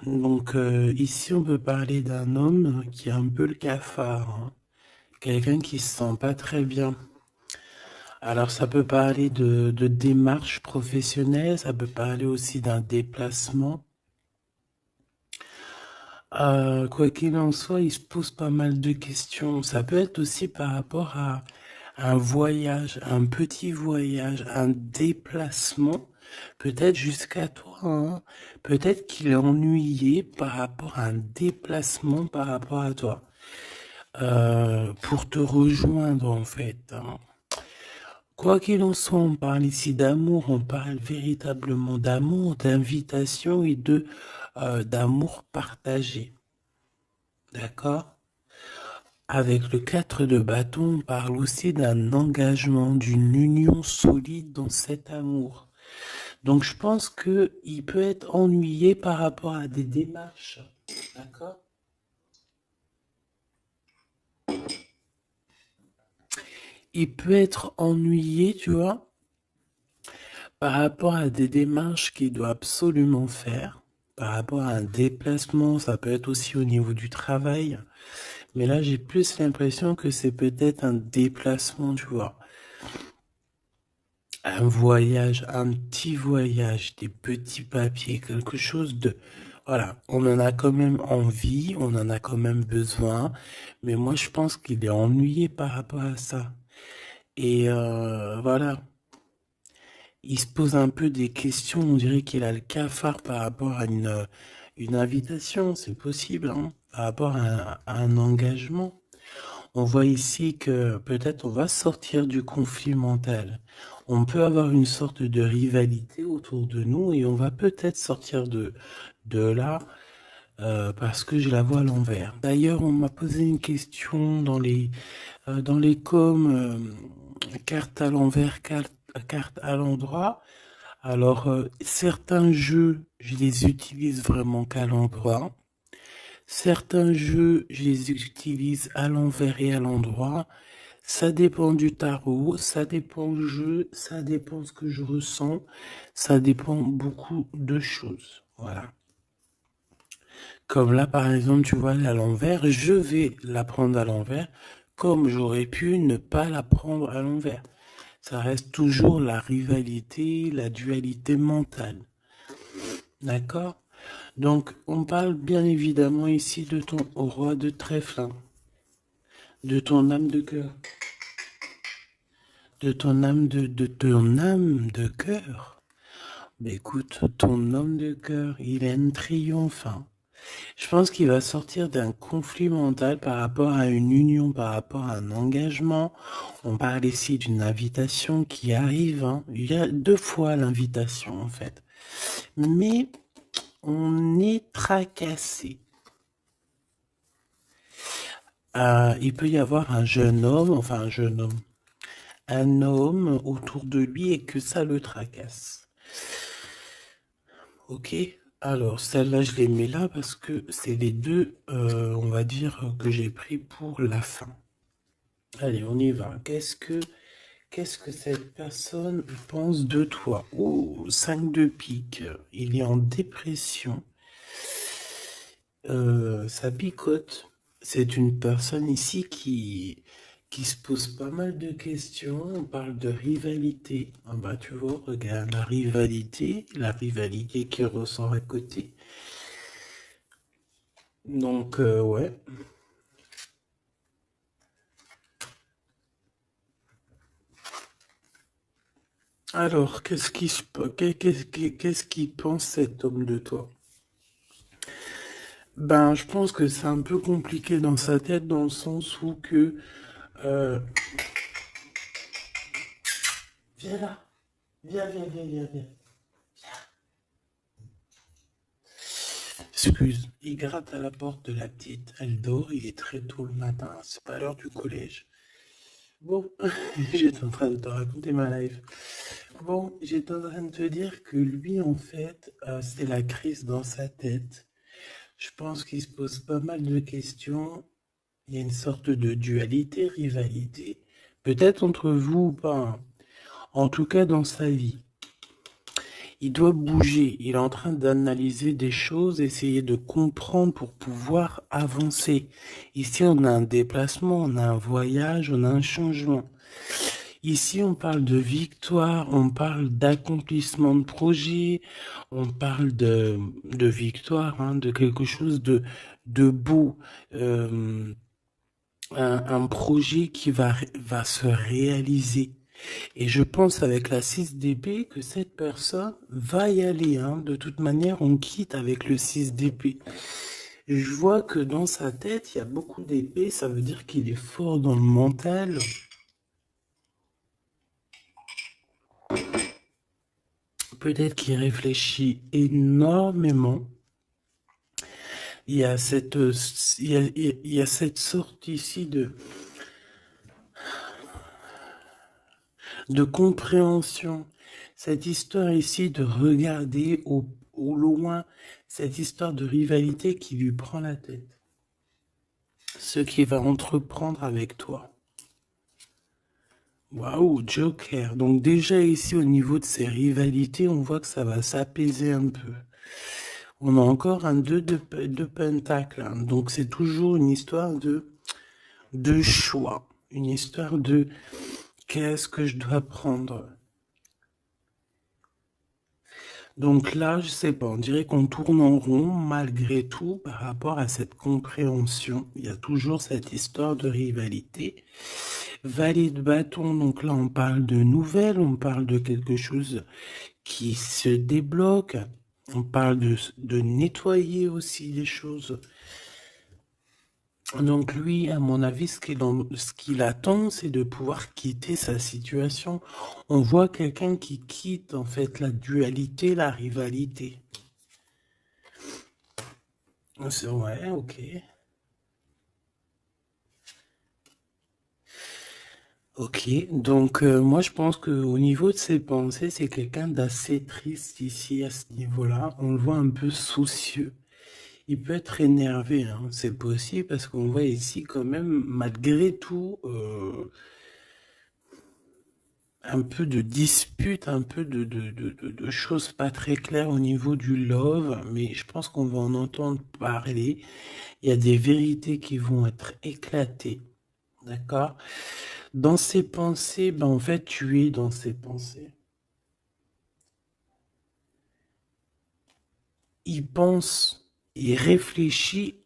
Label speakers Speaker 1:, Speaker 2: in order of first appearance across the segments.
Speaker 1: Donc ici on peut parler d'un homme qui est un peu le cafard, hein. Quelqu'un qui se sent pas très bien. Alors ça peut parler de démarche professionnelle, ça peut parler aussi d'un déplacement. Quoi qu'il en soit, il se pose pas mal de questions. Ça peut être aussi par rapport à un voyage, un petit voyage, un déplacement, peut-être jusqu'à toi, hein. Peut-être qu'il est ennuyé par rapport à un déplacement par rapport à toi. Pour te rejoindre en fait, hein. Quoi qu'il en soit, on parle ici d'amour, on parle véritablement d'amour, d'invitation et de d'amour partagé. D'accord? Avec le 4 de bâton, on parle aussi d'un engagement, d'une union solide dans cet amour. Donc je pense que il peut être ennuyé par rapport à des démarches. D'accord? Il peut être ennuyé, tu vois, par rapport à des démarches qu'il doit absolument faire. Par rapport à un déplacement, ça peut être aussi au niveau du travail. Mais là, j'ai plus l'impression que c'est peut-être un déplacement, tu vois. Un voyage, un petit voyage, des petits papiers, quelque chose de... Voilà, on en a quand même envie, on en a quand même besoin, mais moi je pense qu'il est ennuyé par rapport à ça. Et voilà, il se pose un peu des questions, on dirait qu'il a le cafard par rapport à une invitation, c'est possible, hein, par rapport à un engagement. On voit ici que peut-être on va sortir du conflit mental. On peut avoir une sorte de rivalité autour de nous et on va peut-être sortir de là parce que je la vois à l'envers. D'ailleurs, on m'a posé une question dans les coms, carte à l'envers, carte à l'endroit. Alors, certains jeux, je les utilise vraiment qu'à l'endroit. Certains jeux, je les utilise à l'envers et à l'endroit. Ça dépend du tarot, ça dépend du jeu, ça dépend ce que je ressens, ça dépend beaucoup de choses. Voilà. Comme là, par exemple, tu vois, à l'envers, je vais la prendre à l'envers, comme j'aurais pu ne pas la prendre à l'envers. Ça reste toujours la rivalité, la dualité mentale. D'accord? Donc, on parle bien évidemment ici de ton roi de trèfle, hein, de ton âme de cœur, de ton âme de cœur. Mais écoute, ton homme de cœur, il est un triomphe, hein. Je pense qu'il va sortir d'un conflit mental par rapport à une union, par rapport à un engagement. On parle ici d'une invitation qui arrive, hein. Il y a deux fois l'invitation, en fait. Mais on est tracassé. Il peut y avoir un homme autour de lui et que ça le tracasse. Ok, alors celle-là je les mets là parce que c'est les deux, on va dire, que j'ai pris pour la fin. Allez, on y va. Qu'est-ce que cette personne pense de toi? Oh, 5 de pique. Il est en dépression. Ça picote. C'est une personne ici qui se pose pas mal de questions. On parle de rivalité. Ah bah tu vois, regarde la rivalité qui ressort à côté. Donc ouais. Alors, qu'est-ce qu'il pense cet homme de toi? Ben, je pense que c'est un peu compliqué dans sa tête dans le sens où que euh, viens là, viens. Excuse, il gratte à la porte de la petite. Elle dort, il est très tôt le matin, c'est pas l'heure du collège. Bon, j'étais en train de te raconter ma life. Bon, j'étais en train de te dire que lui, en fait, c'est la crise dans sa tête. Je pense qu'il se pose pas mal de questions. Il y a une sorte de dualité, rivalité. Peut-être entre vous ou pas, hein. En tout cas, dans sa vie. Il doit bouger. Il est en train d'analyser des choses, essayer de comprendre pour pouvoir avancer. Ici, on a un déplacement, on a un voyage, on a un changement. Ici, on parle de victoire, on parle d'accomplissement de projet, on parle de victoire, hein, de quelque chose de beau, un projet qui va se réaliser. Et je pense avec la 6 d'épée que cette personne va y aller, hein. De toute manière, on quitte avec le 6 d'épée. Je vois que dans sa tête, il y a beaucoup d'épées, ça veut dire qu'il est fort dans le mental. Peut-être qu'il réfléchit énormément. Il y a il y a cette sorte ici de compréhension. Cette histoire ici de regarder au loin, cette histoire de rivalité qui lui prend la tête. Ce qu'il va entreprendre avec toi. Waouh, Joker. Donc déjà ici au niveau de ces rivalités, on voit que ça va s'apaiser un peu. On a encore un 2 de pentacle, hein. Donc c'est toujours une histoire de choix. Une histoire de qu'est-ce que je dois prendre. Donc là, je sais pas, on dirait qu'on tourne en rond malgré tout par rapport à cette compréhension. Il y a toujours cette histoire de rivalité. Valet de bâton, donc là on parle de nouvelles, on parle de quelque chose qui se débloque, on parle de nettoyer aussi les choses. Donc lui, à mon avis, ce qu'il attend, c'est de pouvoir quitter sa situation. On voit quelqu'un qui quitte en fait la dualité, la rivalité. Ouais, ok. Ok, donc moi je pense qu'au niveau de ses pensées, c'est quelqu'un d'assez triste ici à ce niveau-là. On le voit un peu soucieux. Il peut être énervé, hein, c'est possible parce qu'on voit ici quand même, malgré tout, un peu de dispute, un peu de choses pas très claires au niveau du love, mais je pense qu'on va en entendre parler. Il y a des vérités qui vont être éclatées, d'accord? Dans ses pensées, ben en fait, tu es dans ses pensées. Il pense, il réfléchit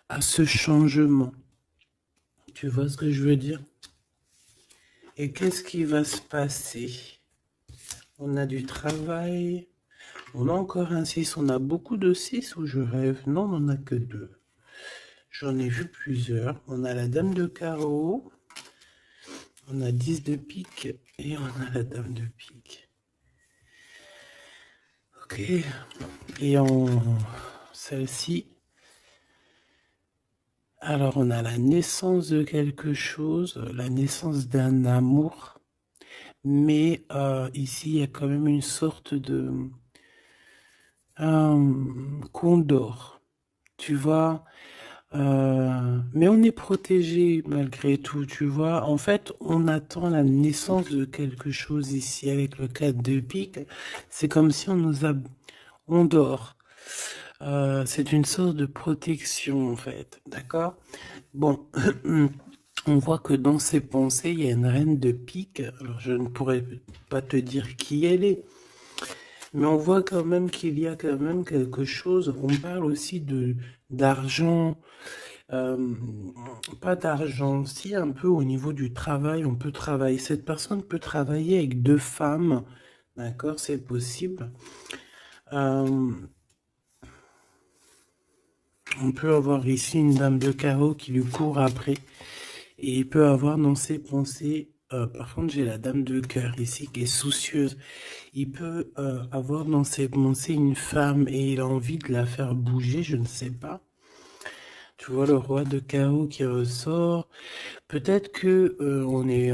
Speaker 1: à ce changement. Tu vois ce que je veux dire? Et qu'est-ce qui va se passer? On a du travail. On a encore un 6. On a beaucoup de 6 ou je rêve? Non, on n'en a que 2. J'en ai vu plusieurs. On a la dame de carreau. On a 10 de pique. Et on a la dame de pique. Ok. Et en celle-ci. Alors, on a la naissance de quelque chose. La naissance d'un amour. Mais ici, il y a quand même une sorte de condor. Tu vois, mais on est protégé malgré tout, tu vois. En fait, on attend la naissance de quelque chose ici avec le 4 de pique. C'est comme si on dort. C'est une sorte de protection, en fait. D'accord? Bon, on voit que dans ses pensées, il y a une reine de pique. Alors, je ne pourrais pas te dire qui elle est. Mais on voit quand même qu'il y a quand même quelque chose. On parle aussi d'argent, euh, pas d'argent, si un peu au niveau du travail, on peut travailler. Cette personne peut travailler avec 2 femmes, d'accord, c'est possible. Euh, on peut avoir ici une dame de carreau qui lui court après, et il peut avoir dans ses pensées. Par contre, j'ai la dame de cœur ici qui est soucieuse. Il peut avoir dans ses pensées une femme et il a envie de la faire bouger, je ne sais pas. Tu vois le roi de chaos qui ressort. Peut-être que on est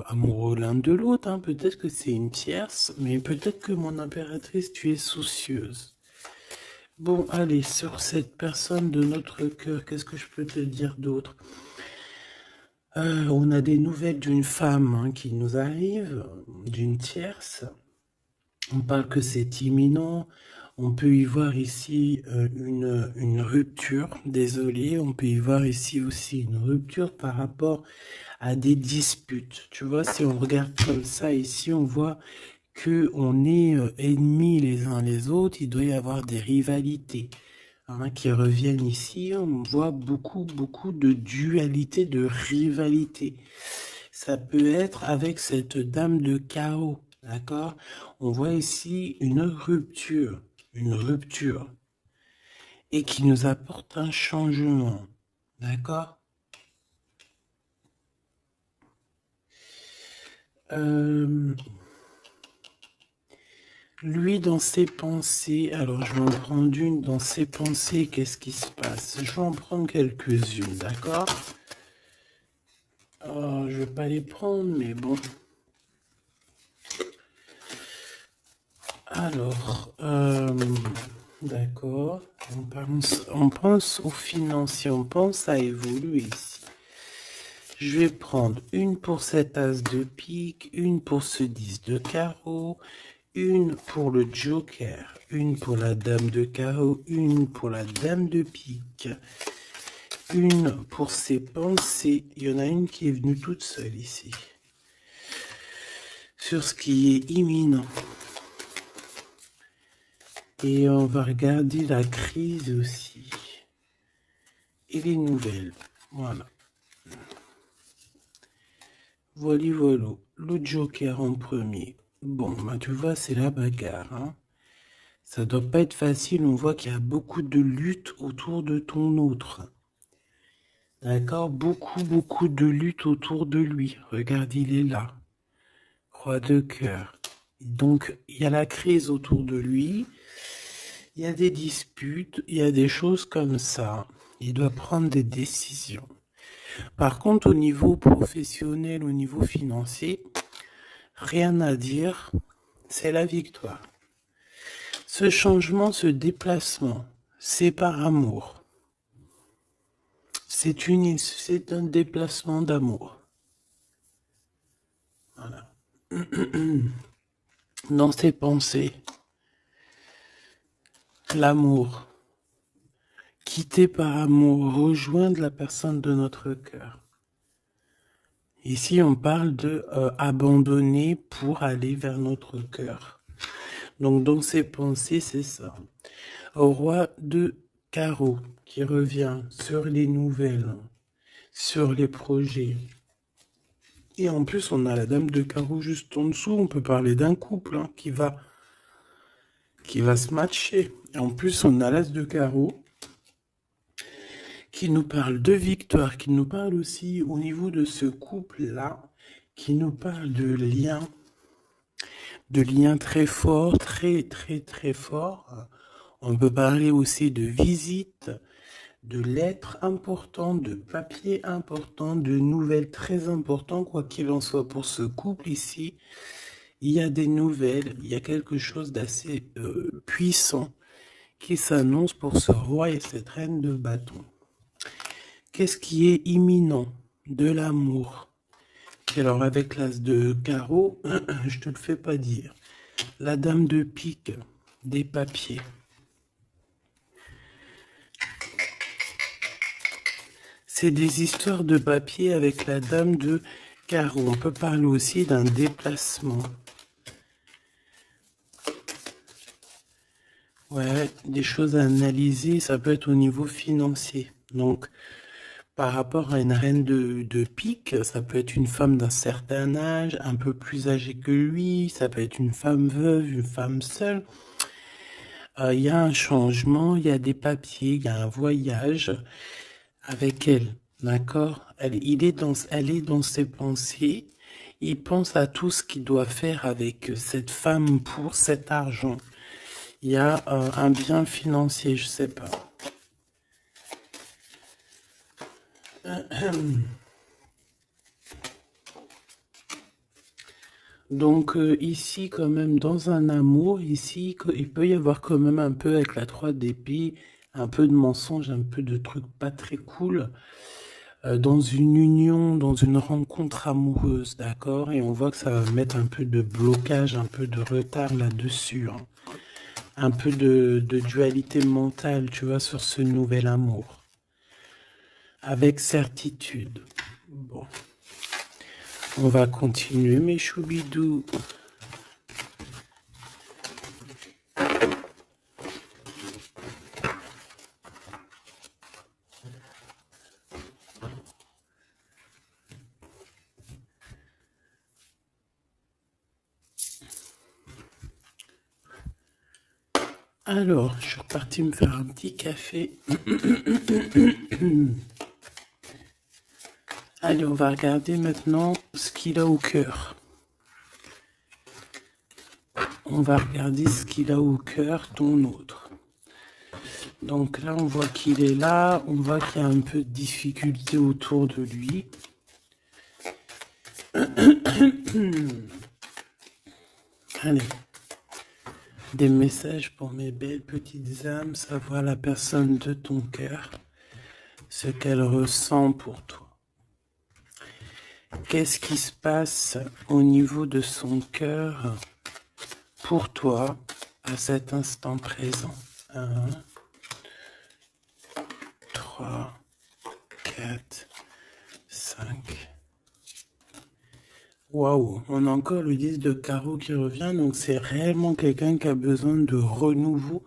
Speaker 1: amoureux l'un de l'autre, hein. Peut-être que c'est une tierce, mais peut-être que mon impératrice, tu es soucieuse. Bon, allez, sur cette personne de notre cœur, qu'est-ce que je peux te dire d'autre? On a des nouvelles d'une femme, hein, qui nous arrive, d'une tierce. On parle que c'est imminent. On peut y voir ici une rupture. Désolé, on peut y voir ici aussi une rupture par rapport à des disputes. Tu vois, si on regarde comme ça ici, on voit que on est ennemis les uns les autres. Il doit y avoir des rivalités hein, qui reviennent ici. On voit beaucoup de dualité, de rivalité. Ça peut être avec cette dame de carreau, d'accord? On voit ici une rupture, et qui nous apporte un changement, d'accord? Lui, dans ses pensées, alors je vais en prendre une, dans ses pensées, qu'est-ce qui se passe? Je vais en prendre quelques-unes, d'accord? Je vais pas les prendre, mais bon. Alors, d'accord, on pense aux financiers, on pense à évoluer ici. Je vais prendre une pour cet as de pique, une pour ce 10 de carreau, une pour le joker, une pour la dame de carreau, une pour la dame de pique, une pour ses pensées. Il y en a une qui est venue toute seule ici. Sur ce qui est imminent. Et on va regarder la crise aussi. Et les nouvelles. Voilà. Voilà. Le joker en premier. Bon, bah tu vois, c'est la bagarre. Hein. Ça doit pas être facile. On voit qu'il y a beaucoup de lutte autour de ton autre. D'accord? Beaucoup de lutte autour de lui. Regarde, il est là. Roi de cœur. Donc, il y a la crise autour de lui. Il y a des disputes. Il y a des choses comme ça. Il doit prendre des décisions. Par contre, au niveau professionnel, au niveau financier, rien à dire. C'est la victoire. Ce changement, ce déplacement, c'est par amour. C'est un déplacement d'amour. Voilà. Dans ses pensées, l'amour. Quitter par amour, rejoindre la personne de notre cœur. Ici, on parle de abandonner pour aller vers notre cœur. Donc, dans ses pensées, c'est ça. Au roi de carreau qui revient sur les nouvelles, sur les projets. Et en plus, on a la dame de carreau juste en dessous. On peut parler d'un couple hein, qui va se matcher. Et en plus, on a l'as de carreau qui nous parle de victoire, qui nous parle aussi au niveau de ce couple-là, qui nous parle de liens très forts, très forts. On peut parler aussi de visite, de lettres importantes, de papiers importants, de nouvelles très importantes, quoi qu'il en soit pour ce couple ici. Il y a des nouvelles, il y a quelque chose d'assez puissant qui s'annonce pour ce roi et cette reine de bâton. Qu'est-ce qui est imminent? De l'amour. Et alors avec l'as de carreau, je te le fais pas dire. La dame de pique, des papiers. C'est des histoires de papier avec la dame de carreau. On peut parler aussi d'un déplacement. Ouais, des choses à analyser, ça peut être au niveau financier. Donc, par rapport à une reine de pique, ça peut être une femme d'un certain âge, un peu plus âgée que lui, ça peut être une femme veuve, une femme seule. Il y a un changement, il y a des papiers, il y a un voyage avec elle, d'accord? Elle est dans ses pensées, il pense à tout ce qu'il doit faire avec cette femme pour cet argent. Il y a un bien financier, je sais pas. Donc ici quand même dans un amour, ici il peut y avoir quand même un peu avec la 3 d'épée, un peu de mensonge, un peu de trucs pas très cool. dans une union, dans une rencontre amoureuse, d'accord? Et on voit que ça va mettre un peu de blocage, un peu de retard là-dessus, hein. Un peu de dualité mentale, tu vois, sur ce nouvel amour. Avec certitude. Bon, on va continuer, mes choubidous. Alors, je suis reparti me faire un petit café. Allez, on va regarder maintenant ce qu'il a au cœur. On va regarder ce qu'il a au cœur, ton autre. Donc là, on voit qu'il est là. On voit qu'il y a un peu de difficulté autour de lui. Allez. Des messages pour mes belles petites âmes, savoir la personne de ton cœur, ce qu'elle ressent pour toi. Qu'est-ce qui se passe au niveau de son cœur pour toi à cet instant présent? 1, 3, 4, 5. Waouh, on a encore le 10 de carreau qui revient, donc c'est réellement quelqu'un qui a besoin de renouveau.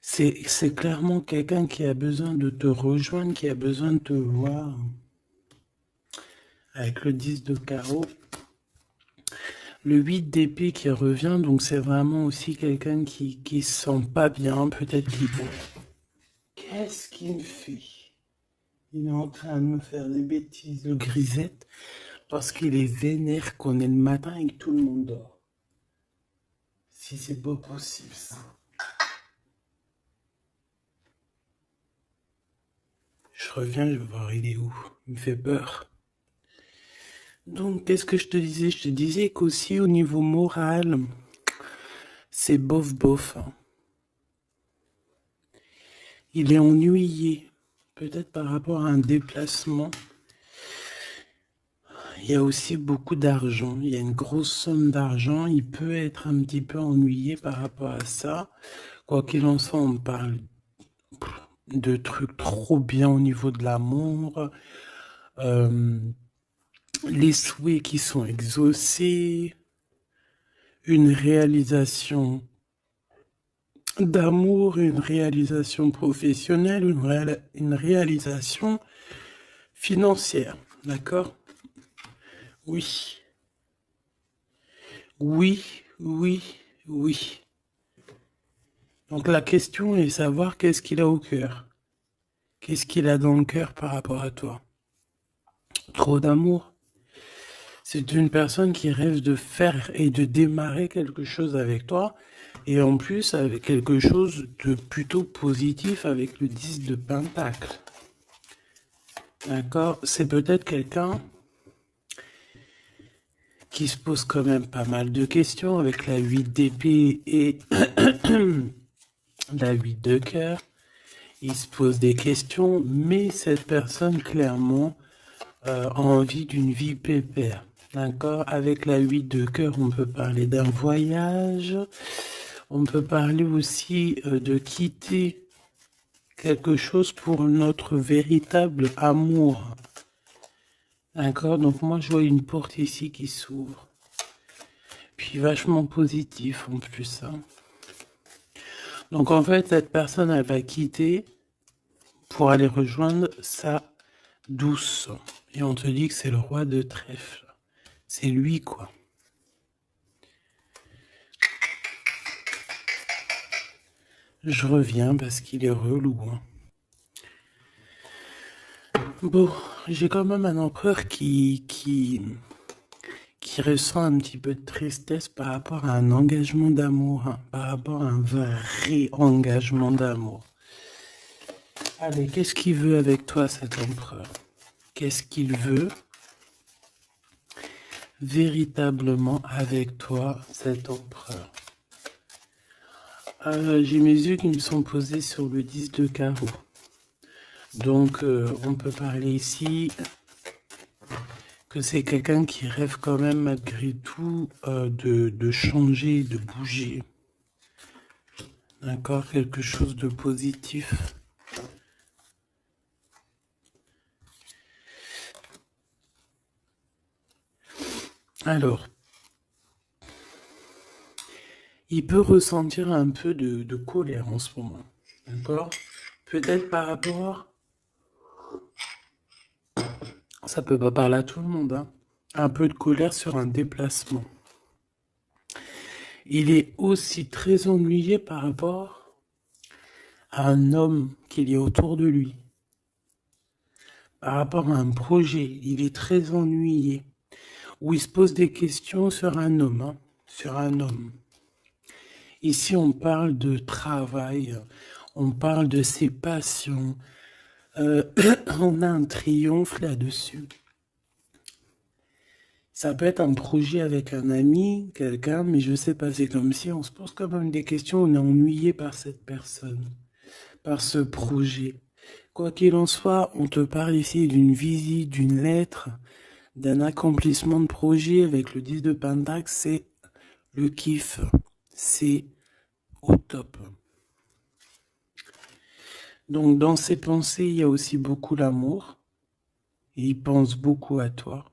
Speaker 1: C'est clairement quelqu'un qui a besoin de te rejoindre, qui a besoin de te voir. Avec le 10 de carreau. Le 8 d'épée qui revient, donc c'est vraiment aussi quelqu'un qui se sent pas bien, peut-être qu'il... Qu'est-ce qu'il me fait? Il est en train de me faire des bêtises, le grisette, parce qu'il est vénère qu'on est le matin et que tout le monde dort. Si c'est pas possible, ça. Je reviens, je vais voir il est où. Il me fait peur. Donc, qu'est-ce que je te disais? Je te disais qu'aussi au niveau moral, c'est bof, hein. Il est ennuyé, peut-être par rapport à un déplacement. Il y a aussi beaucoup d'argent, il y a une grosse somme d'argent. Il peut être un petit peu ennuyé par rapport à ça. Quoi qu'il en soit, on parle de trucs trop bien au niveau de l'amour. Les souhaits qui sont exaucés. Une réalisation d'amour, une réalisation professionnelle, une réalisation financière. D'accord? Oui. Oui, oui, oui. Donc la question est de savoir qu'est-ce qu'il a au cœur. Qu'est-ce qu'il a dans le cœur par rapport à toi? Trop d'amour. C'est une personne qui rêve de faire et de démarrer quelque chose avec toi. Et en plus, avec quelque chose de plutôt positif avec le 10 de Pentacle. D'accord? C'est peut-être quelqu'un qui se pose quand même pas mal de questions avec la 8 d'épée et la 8 de cœur. Il se pose des questions, mais cette personne, clairement, a envie d'une vie pépère. D'accord? Avec la 8 de cœur, on peut parler d'un voyage. On peut parler aussi de quitter quelque chose pour notre véritable amour. D'accord? Donc moi, je vois une porte ici qui s'ouvre. Puis vachement positif en plus, hein. Donc en fait, cette personne, elle va quitter pour aller rejoindre sa douce. Et on te dit que c'est le roi de trèfle. C'est lui, quoi. Je reviens parce qu'il est relou, hein. Bon, j'ai quand même un empereur qui ressent un petit peu de tristesse par rapport à un engagement d'amour, hein, par rapport à un vrai engagement d'amour. Allez, qu'est-ce qu'il veut avec toi, cet empereur? Qu'est-ce qu'il veut véritablement avec toi, cet empereur? J'ai mes yeux qui me sont posés sur le 10 de carreau. Donc, on peut parler ici que c'est quelqu'un qui rêve quand même malgré tout de changer, de bouger. D'accord, quelque chose de positif. Alors, il peut ressentir un peu de colère en ce moment. D'accord? Peut-être par rapport, ça peut pas parler à tout le monde, hein. Un peu de colère sur un déplacement. Il est aussi très ennuyé par rapport à un homme qu'il y a autour de lui. Par rapport à un projet, il est très ennuyé. Ou il se pose des questions sur un homme, hein, sur un homme. Ici, on parle de travail, on parle de ses passions. On a un triomphe là-dessus. Ça peut être un projet avec un ami, quelqu'un, mais je sais pas, c'est comme si on se pose quand même des questions, on est ennuyé par cette personne, par ce projet. Quoi qu'il en soit, on te parle ici d'une visite, d'une lettre, d'un accomplissement de projet avec le 10 de Pentacle, c'est le kiff, c'est au top. Donc dans ses pensées, il y a aussi beaucoup l'amour, il pense beaucoup à toi.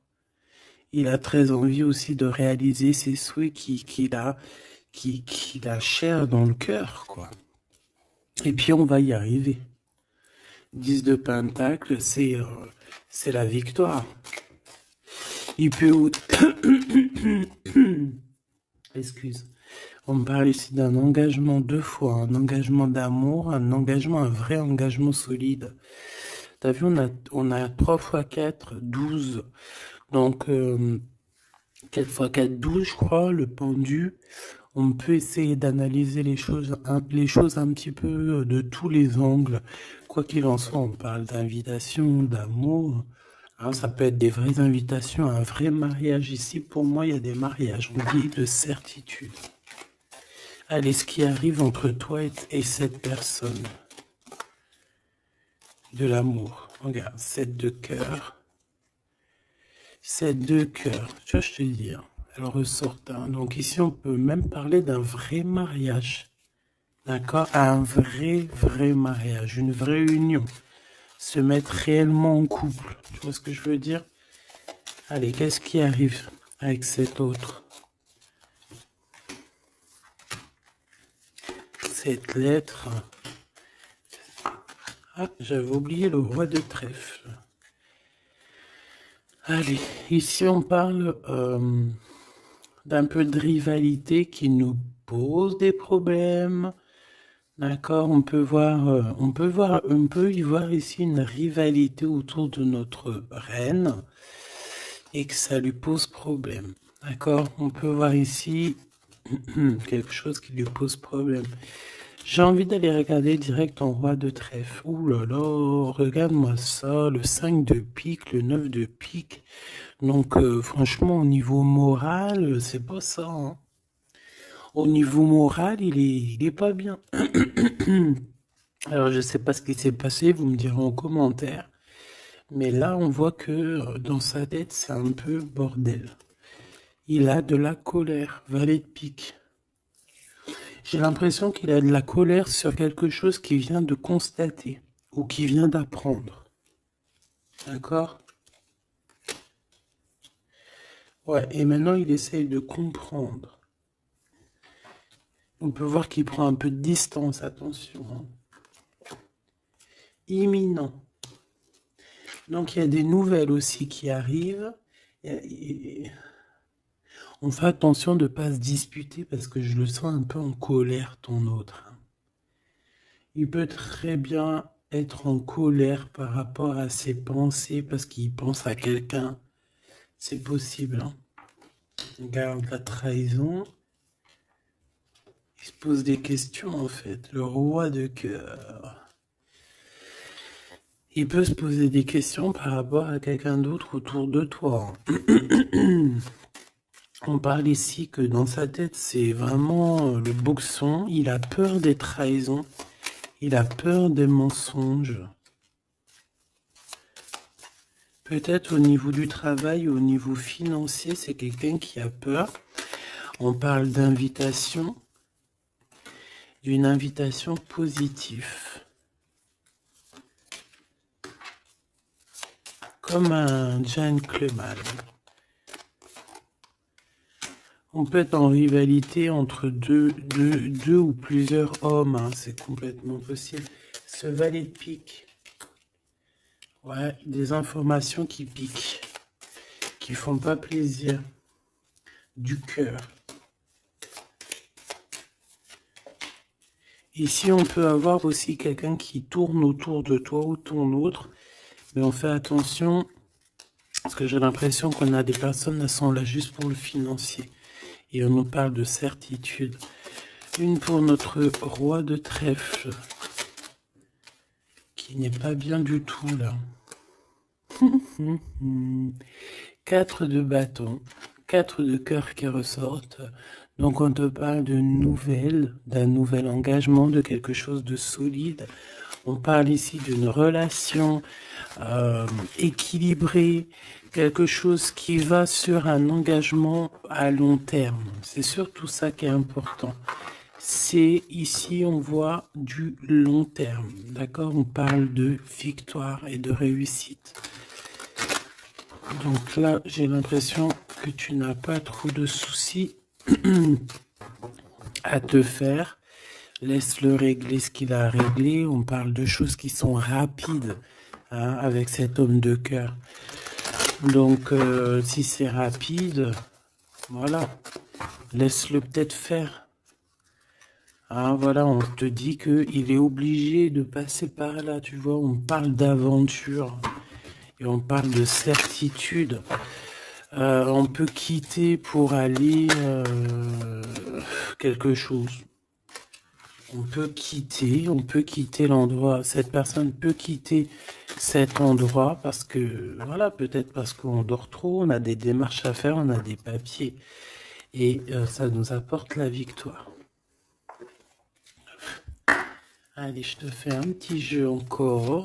Speaker 1: Il a très envie aussi de réaliser ses souhaits qu'il a cher dans le cœur, quoi. Et puis on va y arriver. 10 de Pentacle, c'est la victoire. Il peut... Excuse. On me parle ici d'un engagement 2 fois, un engagement d'amour, un engagement, un vrai engagement solide. T'as vu, on a 3 x 4, 12. Donc, 4 x 4, 12, je crois, le pendu. On peut essayer d'analyser les choses un petit peu de tous les angles. Quoi qu'il en soit, on parle d'invitation, d'amour. Hein, ça peut être des vraies invitations, un vrai mariage. Ici, pour moi, il y a des mariages. On dit de certitude. Allez, ce qui arrive entre toi et cette personne. De l'amour. Regarde, 7 de cœur. 7 de cœur. Tu vois, je te dis. Elle ressort. Donc ici, on peut même parler d'un vrai mariage. D'accord? Un vrai mariage. Une vraie union. Se mettre réellement en couple. Tu vois ce que je veux dire? Allez, qu'est-ce qui arrive avec cet autre? Cette lettre. Ah, j'avais oublié le roi de trèfle. Allez, ici on parle d'un peu de rivalité qui nous pose des problèmes. D'accord, on peut y voir ici une rivalité autour de notre reine et que ça lui pose problème. D'accord, on peut voir ici quelque chose qui lui pose problème. J'ai envie d'aller regarder direct en roi de trèfle. Ouh là là, regarde-moi ça, le 5 de pique, le 9 de pique. Donc franchement, au niveau moral, c'est pas ça, hein. Au niveau moral, il est pas bien. Alors je sais pas ce qui s'est passé, vous me direz en commentaire. Mais là, on voit que dans sa tête, c'est un peu bordel. Il a de la colère, valet de pique. J'ai l'impression qu'il a de la colère sur quelque chose qu'il vient de constater ou qu'il vient d'apprendre. D'accord? Ouais, et maintenant il essaye de comprendre. On peut voir qu'il prend un peu de distance, attention, hein. Imminent. Donc il y a des nouvelles aussi qui arrivent. On fait attention de ne pas se disputer parce que je le sens un peu en colère, ton autre. Il peut très bien être en colère par rapport à ses pensées parce qu'il pense à quelqu'un. C'est possible, hein. Regarde la trahison. Il se pose des questions en fait. Le roi de cœur. Il peut se poser des questions par rapport à quelqu'un d'autre autour de toi. On parle ici que dans sa tête, c'est vraiment le boxon. Il a peur des trahisons. Il a peur des mensonges. Peut-être au niveau du travail, au niveau financier, c'est quelqu'un qui a peur. On parle d'invitation, d'une invitation positive. Comme un gentleman. On peut être en rivalité entre deux ou plusieurs hommes, hein, c'est complètement possible. Ce valet de pique. Ouais, des informations qui piquent, qui font pas plaisir. Du cœur. Ici, on peut avoir aussi quelqu'un qui tourne autour de toi ou ton autre, mais on fait attention, parce que j'ai l'impression qu'on a des personnes qui sont là juste pour le financier. Et on nous parle de certitude. Une pour notre roi de trèfle, qui n'est pas bien du tout là. 4 de bâton, 4 de cœur qui ressortent. Donc on te parle de nouvelles, d'un nouvel engagement, de quelque chose de solide. On parle ici d'une relation équilibrée, quelque chose qui va sur un engagement à long terme. C'est surtout ça qui est important. C'est ici, on voit du long terme, d'accord? On parle de victoire et de réussite. Donc là, j'ai l'impression que tu n'as pas trop de soucis à te faire. Laisse-le régler ce qu'il a à régler. On parle de choses qui sont rapides, hein, avec cet homme de cœur. Donc, si c'est rapide, voilà, laisse-le peut-être faire. Hein, voilà, on te dit qu'il est obligé de passer par là, tu vois. On parle d'aventure et on parle de certitude. On peut quitter pour aller quelque chose. On peut quitter l'endroit. Cette personne peut quitter cet endroit parce que, voilà, peut-être parce qu'on dort trop, on a des démarches à faire, on a des papiers. Et ça nous apporte la victoire. Allez, je te fais un petit jeu encore.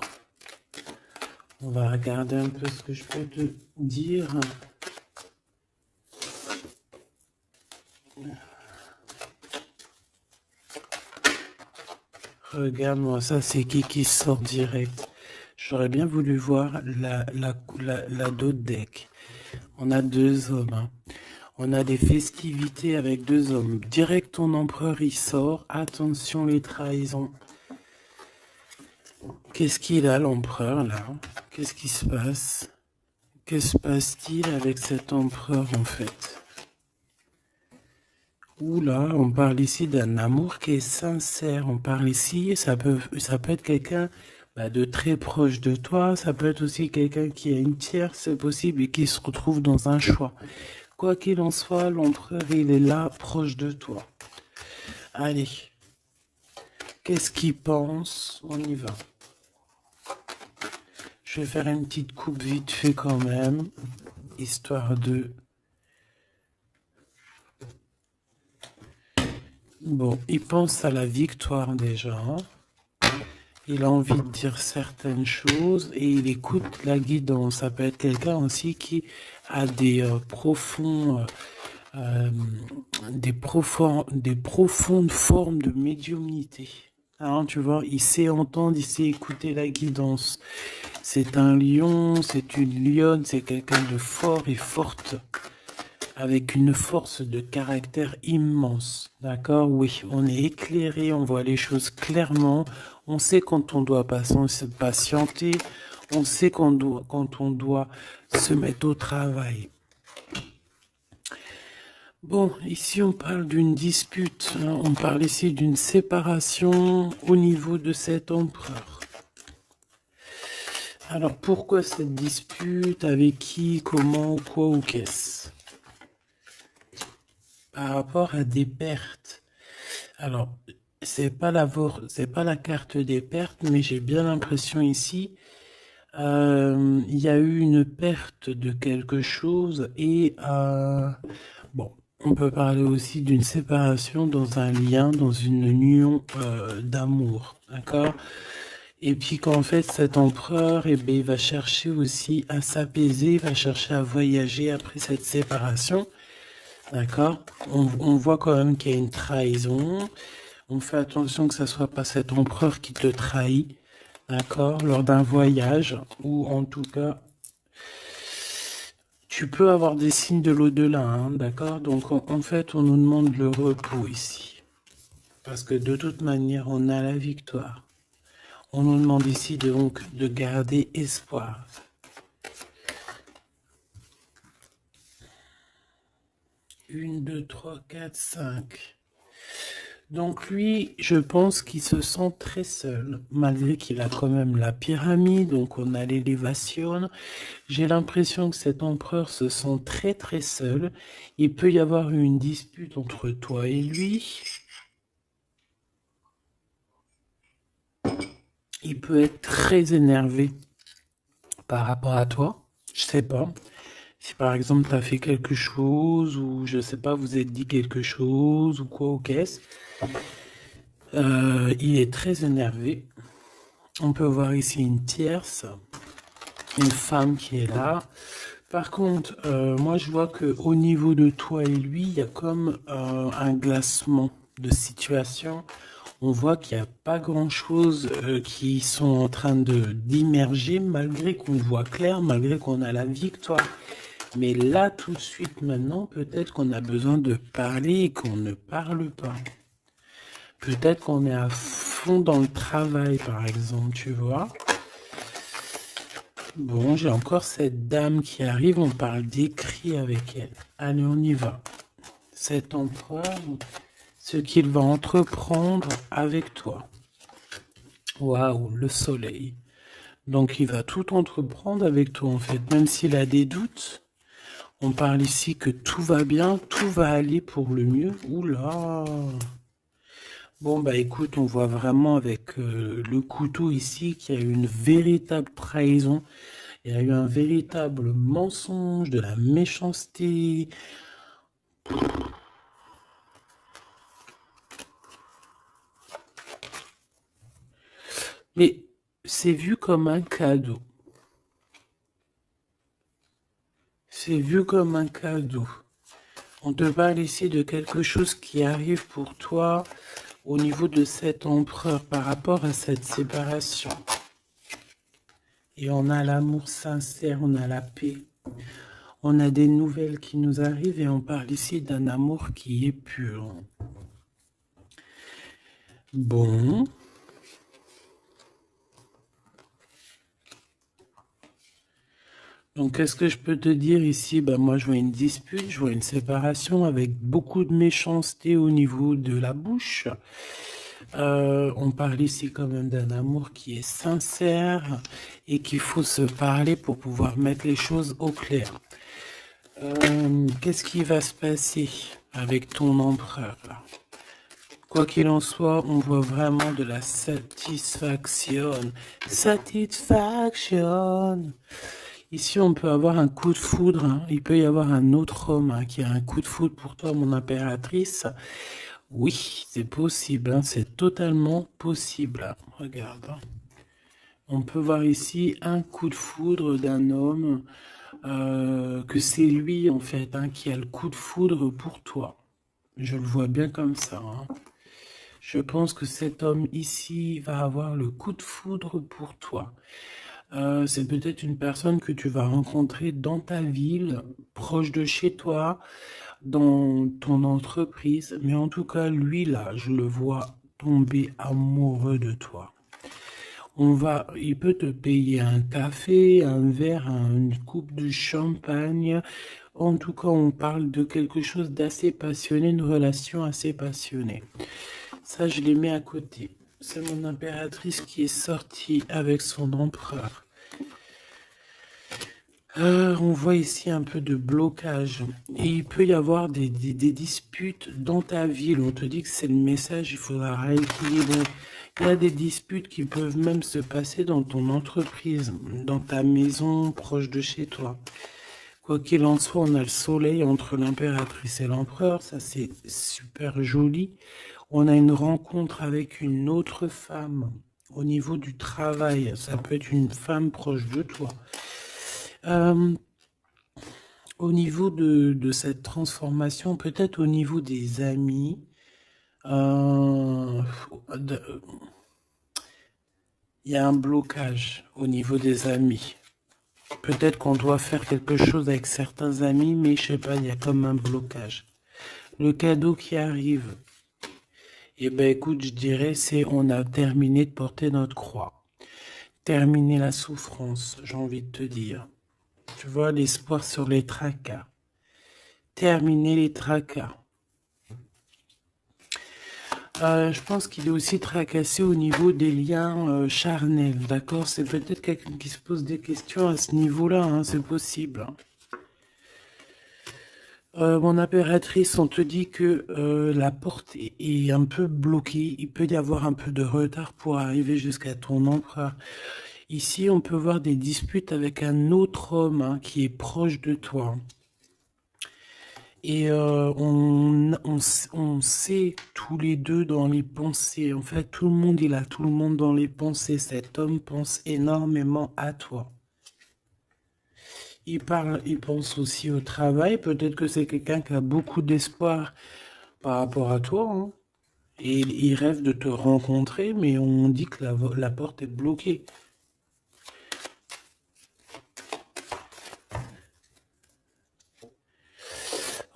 Speaker 1: On va regarder un peu ce que je peux te dire. Regarde-moi ça, c'est qui sort direct. J'aurais bien voulu voir la dos de deck. On a 2 hommes. Hein. On a des festivités avec 2 hommes. Direct, ton empereur, il sort. Attention, les trahisons. Qu'est-ce qu'il a, l'empereur, là? Qu'est-ce qui se passe? Que se passe-t-il avec cet empereur, en fait? Oula, on parle ici d'un amour qui est sincère. On parle ici, ça peut être quelqu'un de très proche de toi. Ça peut être aussi quelqu'un qui a une tierce possible et qui se retrouve dans un choix. Quoi qu'il en soit, l'empereur, il est là, proche de toi. Allez. Qu'est-ce qu'il pense? On y va. Je vais faire une petite coupe vite fait quand même, histoire de... Bon, il pense à la victoire déjà. Il a envie de dire certaines choses et il écoute la guidance. Ça peut être quelqu'un aussi qui a des profondes formes de médiumnité. Hein, tu vois, il sait entendre, il sait écouter la guidance. C'est un lion, c'est une lionne, c'est quelqu'un de fort et forte, avec une force de caractère immense. D'accord? Oui, on est éclairé, on voit les choses clairement, on sait quand on doit patienter, on sait quand on doit se mettre au travail. Bon, ici on parle d'une dispute, hein, on parle ici d'une séparation au niveau de cet empereur. Alors pourquoi cette dispute? Avec qui? Comment? Quoi ou qu'est-ce? Par rapport à des pertes. Alors, c'est pas la carte des pertes, mais j'ai bien l'impression ici, il y a eu une perte de quelque chose et bon. On peut parler aussi d'une séparation dans un lien, dans une union d'amour, d'accord? Et puis qu'en fait, cet empereur, eh ben, il va chercher aussi à s'apaiser, il va chercher à voyager après cette séparation. D'accord? On voit quand même qu'il y a une trahison. On fait attention que ça soit pas cet empereur qui te trahit. D'accord? Lors d'un voyage, ou en tout cas, tu peux avoir des signes de l'au-delà, hein, d'accord? Donc en fait, on nous demande le repos ici. Parce que de toute manière, on a la victoire. On nous demande ici donc de garder espoir. Une, deux, trois, quatre, cinq. Donc lui, je pense qu'il se sent très seul, malgré qu'il a quand même la pyramide, donc on a l'élévation. J'ai l'impression que cet empereur se sent très très seul. Il peut y avoir une dispute entre toi et lui. Il peut être très énervé par rapport à toi. Je sais pas. Si par exemple tu as fait quelque chose, ou je sais pas, vous êtes dit quelque chose, ou quoi, ou qu'est-ce. Il est très énervé. On peut voir ici une tierce, une femme qui est là. Par contre, moi je vois que au niveau de toi et lui, il y a comme un glacement de situation. On voit qu'il n'y a pas grand-chose qui sont en train de d'immerger, malgré qu'on voit clair, malgré qu'on a la victoire. Mais là, tout de suite, maintenant, peut-être qu'on a besoin de parler et qu'on ne parle pas. Peut-être qu'on est à fond dans le travail, par exemple, tu vois. Bon, j'ai encore cette dame qui arrive, on parle d'écrit avec elle. Allez, on y va. Cet empereur, ce qu'il va entreprendre avec toi. Waouh, le soleil. Donc il va tout entreprendre avec toi en fait, même s'il a des doutes. On parle ici que tout va bien, tout va aller pour le mieux. Oula. Bon bah écoute, on voit vraiment avec le couteau ici qu'il y a eu une véritable trahison. Il y a eu un véritable mensonge, de la méchanceté. Mais c'est vu comme un cadeau. C'est vu comme un cadeau. On te parle ici de quelque chose qui arrive pour toi au niveau de cet empereur par rapport à cette séparation. Et on a l'amour sincère, on a la paix. On a des nouvelles qui nous arrivent et on parle ici d'un amour qui est pur. Bon. Donc, qu'est-ce que je peux te dire ici? Ben, moi, je vois une dispute, je vois une séparation avec beaucoup de méchanceté au niveau de la bouche. On parle ici quand même d'un amour qui est sincère et qu'il faut se parler pour pouvoir mettre les choses au clair. Qu'est-ce qui va se passer avec ton empereur là? Quoi qu'il en soit, on voit vraiment de la satisfaction. Satisfaction. Ici, on peut avoir un coup de foudre. Hein. Il peut y avoir un autre homme hein, qui a un coup de foudre pour toi, mon impératrice. Oui, c'est possible. Hein. C'est totalement possible. Regarde. Hein. On peut voir ici un coup de foudre d'un homme, que c'est lui, en fait, hein, qui a le coup de foudre pour toi. Je le vois bien comme ça. Hein. Je pense que cet homme ici va avoir le coup de foudre pour toi. C'est peut-être une personne que tu vas rencontrer dans ta ville, proche de chez toi, dans ton entreprise. Mais en tout cas, lui, là, je le vois tomber amoureux de toi. Il peut te payer un café, un verre, une coupe de champagne. En tout cas, on parle de quelque chose d'assez passionné, une relation assez passionnée. Ça, je les mets à côté. C'est mon impératrice qui est sortie avec son empereur. On voit ici un peu de blocage. Et il peut y avoir des disputes dans ta ville. On te dit que c'est le message, il faudra rééquilibrer. Il y a des disputes qui peuvent même se passer dans ton entreprise, dans ta maison, proche de chez toi. Quoi qu'il en soit, on a le soleil entre l'impératrice et l'empereur. Ça, c'est super joli. On a une rencontre avec une autre femme Au niveau du travail, ça peut être une femme proche de toi. Euh, Au niveau de cette transformation, peut-être au niveau des amis, euh, de- il y a un blocage au niveau des amis. Peut-être qu'on doit faire quelque chose avec certains amis, mais je sais pas, il y a comme un blocage. Le cadeau qui arrive, eh ben écoute, je dirais, c'est on a terminé de porter notre croix. Terminer la souffrance, j'ai envie de te dire. Tu vois, l'espoir sur les tracas. Terminer les tracas. Je pense qu'il est aussi tracassé au niveau des liens charnels, d'accord? C'est peut-être quelqu'un qui se pose des questions à ce niveau-là, hein, c'est possible. Hein. Mon impératrice, on te dit que la porte est un peu bloquée. Il peut y avoir un peu de retard pour arriver jusqu'à ton empereur. Ici, on peut voir des disputes avec un autre homme hein, qui est proche de toi. Et on sait tous les deux dans les pensées. En fait, tout le monde, il a tout le monde dans les pensées. Cet homme pense énormément à toi. Il pense aussi au travail. Peut-être que c'est quelqu'un qui a beaucoup d'espoir par rapport à toi. Hein. Et il rêve de te rencontrer, mais on dit que la porte est bloquée.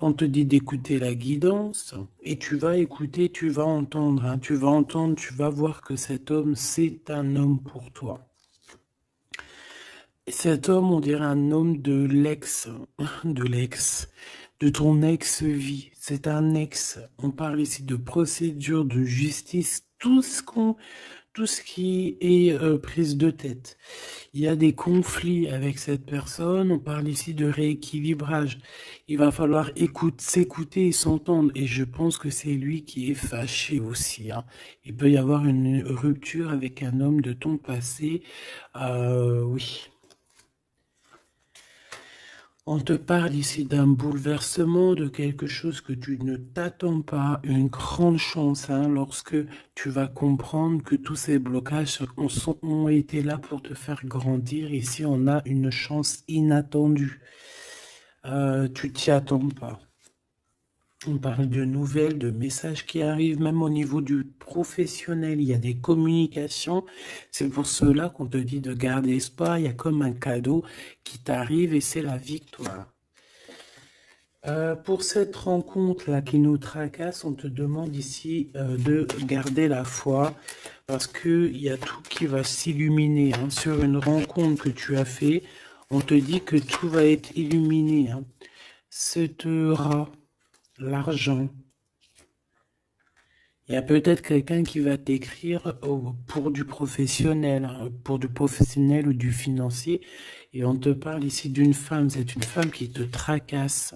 Speaker 1: On te dit d'écouter la guidance et tu vas écouter, tu vas entendre, hein, tu vas entendre, tu vas voir que cet homme, c'est un homme pour toi. Et cet homme, on dirait un homme de ton ex-vie. C'est un ex. On parle ici de procédure, de justice, tout ce qui est prise de tête. Il y a des conflits avec cette personne, on parle ici de rééquilibrage. Il va falloir s'écouter et s'entendre. Et je pense que c'est lui qui est fâché aussi. Hein. Il peut y avoir une rupture avec un homme de ton passé. Oui. On te parle ici d'un bouleversement, de quelque chose que tu ne t'attends pas, une grande chance hein, lorsque tu vas comprendre que tous ces blocages ont été là pour te faire grandir. Ici, on a une chance inattendue. Tu t'y attends pas. On parle de nouvelles, de messages qui arrivent, même au niveau du professionnel. Il y a des communications. C'est pour cela qu'on te dit de garder espoir. Il y a comme un cadeau qui t'arrive et c'est la victoire. Pour cette rencontre-là qui nous tracasse, on te demande ici de garder la foi parce qu'il y a tout qui va s'illuminer. Hein. Sur une rencontre que tu as fait, on te dit que tout va être illuminé. Hein. Cette rat, l'argent. Il y a peut-être quelqu'un qui va t'écrire pour du professionnel, hein, pour du professionnel ou du financier. Et on te parle ici d'une femme. C'est une femme qui te tracasse.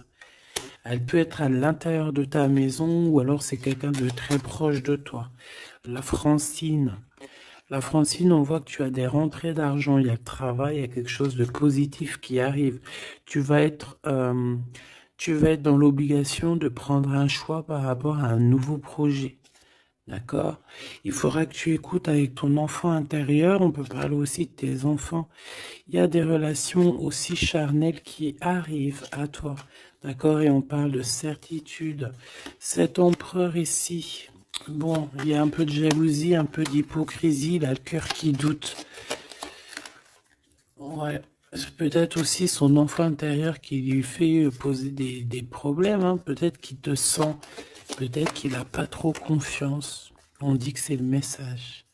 Speaker 1: Elle peut être à l'intérieur de ta maison ou alors c'est quelqu'un de très proche de toi. La Francine. La Francine, on voit que tu as des rentrées d'argent, il y a le travail, il y a quelque chose de positif qui arrive. Tu vas être, euh, tu vas être dans l'obligation de prendre un choix par rapport à un nouveau projet. D'accord? Il faudra que tu écoutes avec ton enfant intérieur. On peut parler aussi de tes enfants. Il y a des relations aussi charnelles qui arrivent à toi. D'accord? Et on parle de certitude. Cet empereur ici, bon, il y a un peu de jalousie, un peu d'hypocrisie, il a le cœur qui doute. Ouais. C'est peut-être aussi son enfant intérieur qui lui fait poser des problèmes. Hein. Peut-être qu'il te sent, peut-être qu'il n'a pas trop confiance. On dit que c'est le message.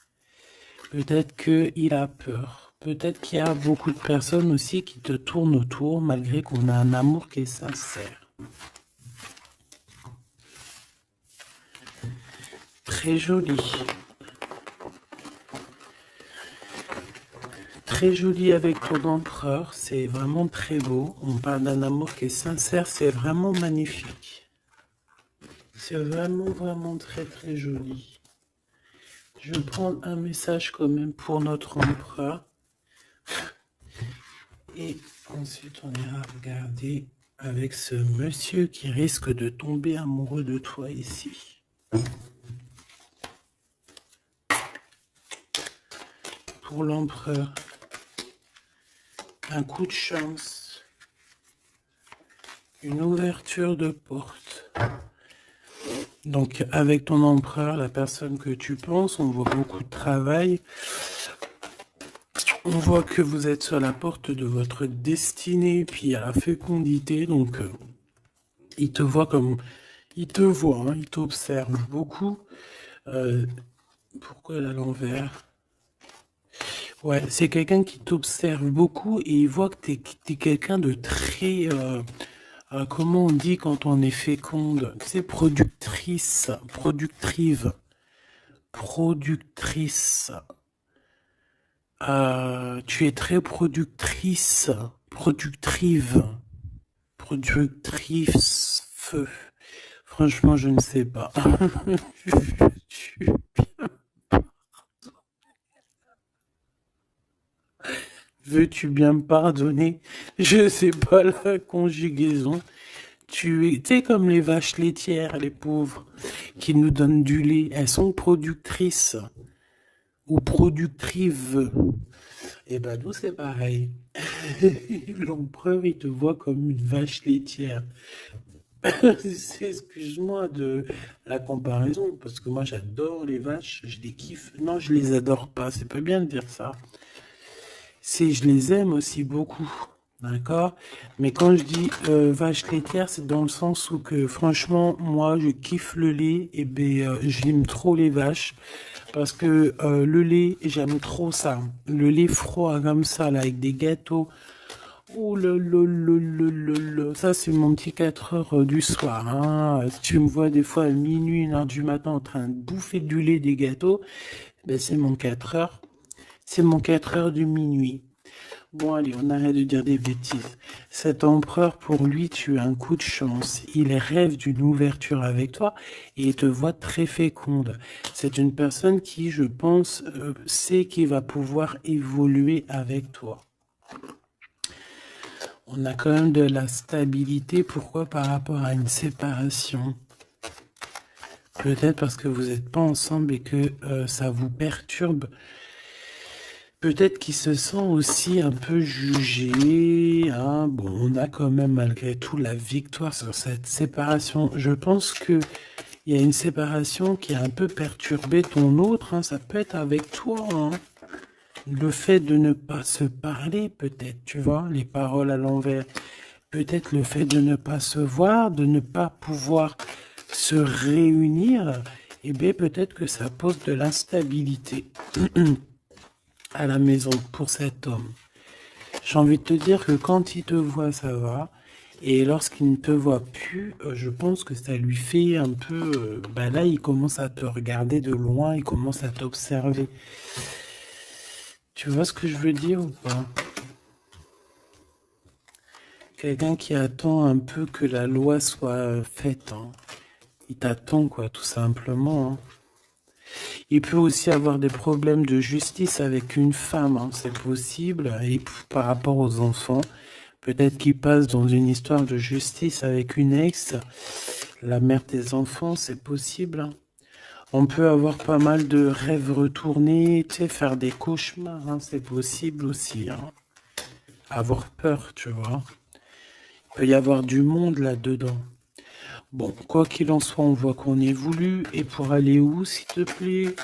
Speaker 1: Peut-être qu'il a peur. Peut-être qu'il y a beaucoup de personnes aussi qui te tournent autour malgré qu'on a un amour qui est sincère. Très joli. Très joli avec ton empereur. C'est vraiment très beau. On parle d'un amour qui est sincère. C'est vraiment magnifique. C'est vraiment, vraiment très, très joli. Je vais prendre un message quand même pour notre empereur. Et ensuite, on ira regarder avec ce monsieur qui risque de tomber amoureux de toi ici. pour l'empereur. Un coup de chance. Une ouverture de porte. Donc, avec ton empereur, la personne que tu penses, on voit beaucoup de travail. On voit que vous êtes sur la porte de votre destinée, puis à la fécondité. Donc, il te voit comme... Il te voit, hein, il t'observe beaucoup. Pourquoi elle est à l'envers? Ouais, c'est quelqu'un qui t'observe beaucoup et il voit que t'es quelqu'un de très... comment on dit quand on est féconde? C'est productrice, productrive, productrice. Tu es très productrice, productrive, productrice, feu. Franchement, je ne sais pas. Veux-tu bien me pardonner? Je sais pas la conjugaison. Tu sais, comme les vaches laitières, les pauvres, qui nous donnent du lait. Elles sont productrices ou productrives. Et ben nous, c'est pareil. L'empereur, il te voit comme une vache laitière. Excuse-moi de la comparaison, parce que moi, j'adore les vaches, je les kiffe. Non, je les adore pas, c'est pas bien de dire ça. Je les aime aussi beaucoup. D'accord? Mais quand je dis vache laitière, c'est dans le sens où que franchement, moi, je kiffe le lait et ben j'aime trop les vaches parce que le lait, j'aime trop ça. Le lait froid comme ça, là, avec des gâteaux. Oh ça c'est mon petit 4 heures du soir. Hein. Si tu me vois des fois à minuit, 1 heure du matin en train de bouffer du lait, des gâteaux, ben c'est mon 4 heures. C'est mon 4 heures du minuit. Bon, allez, on arrête de dire des bêtises. Cet empereur, pour lui, tu as un coup de chance. Il rêve d'une ouverture avec toi et il te voit très féconde. C'est une personne qui, je pense, sait qu'il va pouvoir évoluer avec toi. On a quand même de la stabilité. Pourquoi? Par rapport à une séparation. Peut-être parce que vous n'êtes pas ensemble et que ça vous perturbe. Peut-être qu'il se sent aussi un peu jugé. Hein. Bon, on a quand même malgré tout la victoire sur cette séparation. Je pense que il y a une séparation qui a un peu perturbé ton autre. Hein. Ça peut être avec toi. Hein. Le fait de ne pas se parler, peut-être, tu vois, les paroles à l'envers. Peut-être le fait de ne pas se voir, de ne pas pouvoir se réunir. Eh bien, peut-être que ça pose de l'instabilité. À la maison pour cet homme. J'ai envie de te dire que quand il te voit, ça va. Et lorsqu'il ne te voit plus, je pense que ça lui fait un peu... là, il commence à te regarder de loin, il commence à t'observer. Tu vois ce que je veux dire ou pas? Quelqu'un qui attend un peu que la loi soit faite. Hein. Il t'attend, quoi, tout simplement. Hein. Il peut aussi avoir des problèmes de justice avec une femme, hein, c'est possible. Et par rapport aux enfants, peut-être qu'il passe dans une histoire de justice avec une ex, la mère des enfants, c'est possible. Hein. On peut avoir pas mal de rêves retournés, tu sais, faire des cauchemars, hein, c'est possible aussi. Hein. Avoir peur, tu vois. Il peut y avoir du monde là-dedans. Bon, quoi qu'il en soit, on voit qu'on évolue. Et pour aller où, s'il te plaît?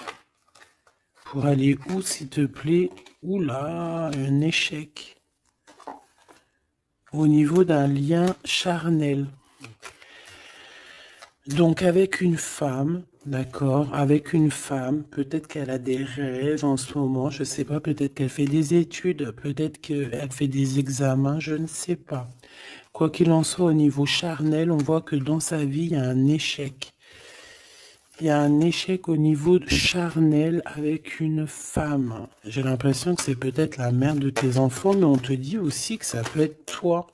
Speaker 1: Pour aller où, s'il te plaît? Oula, un échec. Au niveau d'un lien charnel. Donc avec une femme, d'accord, avec une femme, peut-être qu'elle a des rêves en ce moment, je ne sais pas, peut-être qu'elle fait des études, peut-être qu'elle fait des examens, je ne sais pas. Quoi qu'il en soit, au niveau charnel, on voit que dans sa vie, il y a un échec. Il y a un échec au niveau charnel avec une femme. J'ai l'impression que c'est peut-être la mère de tes enfants, mais on te dit aussi que ça peut être toi.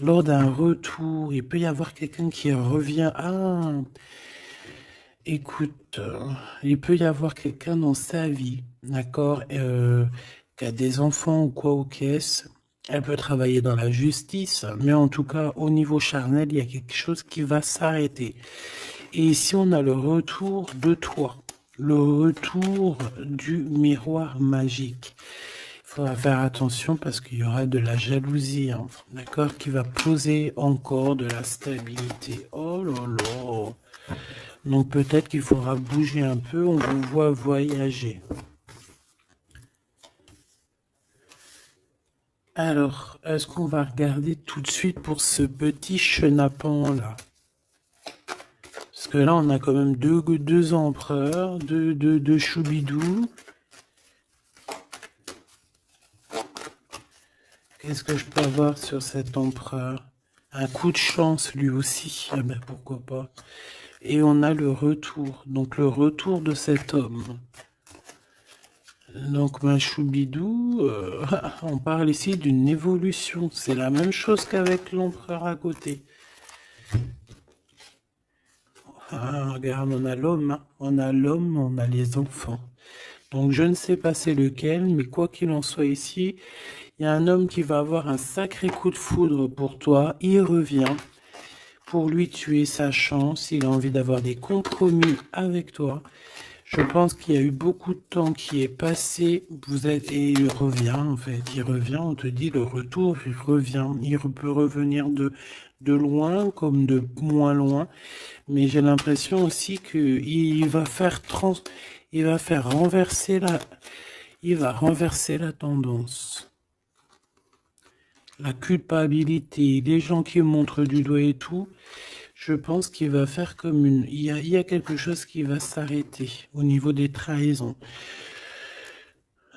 Speaker 1: Lors d'un retour, il peut y avoir quelqu'un qui revient. Ah, écoute, il peut y avoir quelqu'un dans sa vie, d'accord, qui a des enfants ou quoi ou qu'est-ce. Elle peut travailler dans la justice, mais en tout cas, au niveau charnel, il y a quelque chose qui va s'arrêter. Et ici, on a le retour de toi. le retour du miroir magique. Il faudra faire attention parce qu'il y aura de la jalousie, hein, d'accord, qui va poser encore de la stabilité. Oh là là. Donc peut-être qu'il faudra bouger un peu, on vous voit voyager. Alors, est-ce qu'on va regarder tout de suite pour ce petit chenapan là? Parce que là, on a quand même deux empereurs, deux choubidous. Qu'est-ce que je peux avoir sur cet empereur? Un coup de chance lui aussi. Ah ben pourquoi pas. Et on a le retour. Donc le retour de cet homme. Donc ma choubidou, on parle ici d'une évolution. C'est la même chose qu'avec l'empereur à côté. Ah, regarde, on a l'homme, hein. On a l'homme, on a les enfants. Donc je ne sais pas c'est lequel, mais quoi qu'il en soit ici, il y a un homme qui va avoir un sacré coup de foudre pour toi. Il revient. Pour lui, tu es sa chance. Il a envie d'avoir des compromis avec toi. Je pense qu'il y a eu beaucoup de temps qui est passé. Et il revient, en fait. Il revient, on te dit le retour, il revient. Il peut revenir de loin comme de moins loin. Mais j'ai l'impression aussi qu'il va faire renverser la tendance. La culpabilité, les gens qui montrent du doigt et tout, je pense qu'il va faire comme il y a quelque chose qui va s'arrêter au niveau des trahisons.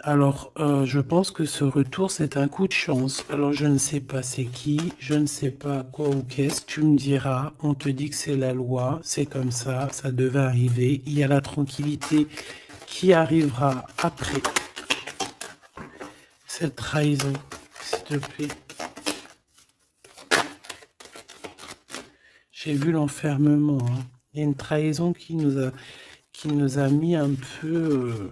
Speaker 1: Alors, je pense que ce retour, c'est un coup de chance. Alors, je ne sais pas c'est qui, je ne sais pas quoi ou qu'est-ce, tu me diras, on te dit que c'est la loi, c'est comme ça devait arriver, il y a la tranquillité qui arrivera après cette trahison, s'il te plaît. J'ai vu l'enfermement, hein. Il y a une trahison qui nous a mis un peu